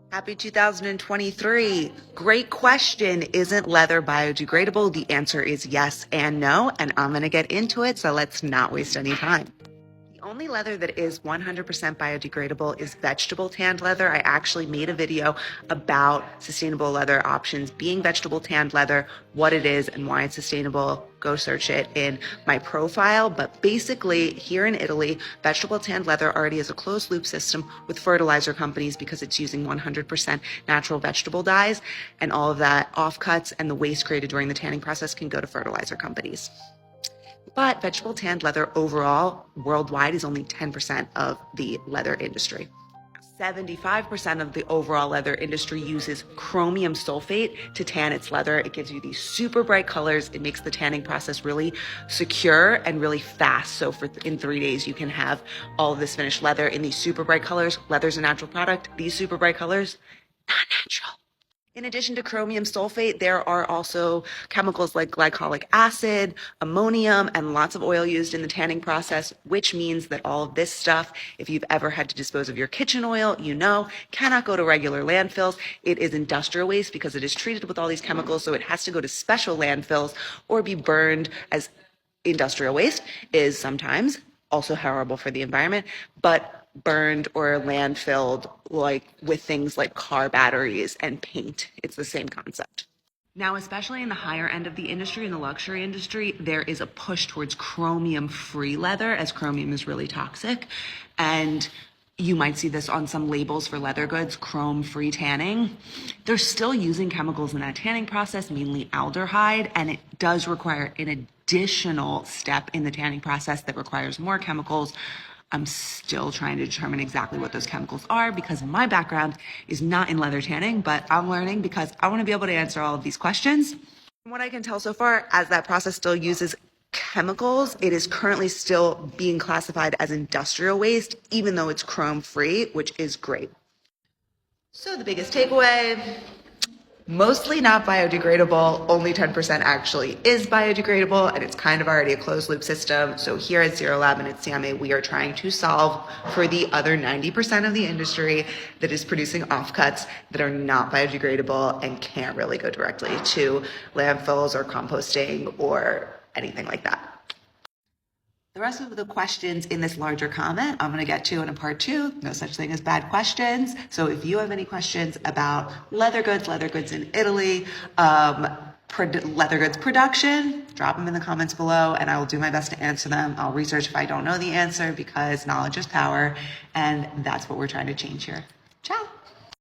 Happy 2023. Great question. Isn't leather biodegradable? The answer is yes and no, and I'm going to get into it, so let's not waste any time. The only leather that is 100% biodegradable is vegetable tanned leather. I actually made a video about sustainable leather options being vegetable tanned leather, what it is and why it's sustainable. Go search it in my profile. But basically here in Italy, vegetable tanned leather already has a closed loop system with fertilizer companies because it's using 100% natural vegetable dyes, and all of that offcuts and the waste created during the tanning process can go to fertilizer companies. But vegetable tanned leather overall, worldwide, is only 10% of the leather industry. 75% of the overall leather industry uses chromium sulfate to tan its leather. It gives you these super bright colors. It makes the tanning process really secure and really fast. So in 3 days, you can have all of this finished leather in these super bright colors. Leather's a natural product. These super bright colors, not natural. In addition to chromium sulfate, there are also chemicals like glycolic acid, ammonium, and lots of oil used in the tanning process, which means that all of this stuff, if you've ever had to dispose of your kitchen oil, you know, cannot go to regular landfills. It is industrial waste because it is treated with all these chemicals, so it has to go to special landfills or be burned as industrial waste is sometimes also horrible for the environment, but burned or landfilled like with things like car batteries and paint. It's the same concept. Now, especially in the higher end of the industry, in the luxury industry, there is a push towards chromium-free leather, as chromium is really toxic. And you might see this on some labels for leather goods, chrome-free tanning. They're still using chemicals in that tanning process, mainly aldehyde, and it does require an additional step in the tanning process that requires more chemicals. I'm still trying to determine exactly what those chemicals are because my background is not in leather tanning, but I'm learning because I want to be able to answer all of these questions. From what I can tell so far, as that process still uses chemicals, it is currently still being classified as industrial waste, even though it's chrome free, which is great. So the biggest takeaway, mostly not biodegradable, only 10% actually is biodegradable, and it's kind of already a closed loop system. So here at Zero Lab and at Sieme, we are trying to solve for the other 90% of the industry that is producing offcuts that are not biodegradable and can't really go directly to landfills or composting or anything like that. The rest of the questions in this larger comment, I'm going to get to in a part 2. No such thing as bad questions. So if you have any questions about leather goods in Italy, leather goods production, drop them in the comments below and I will do my best to answer them. I'll research if I don't know the answer because knowledge is power, and that's what we're trying to change here. Ciao.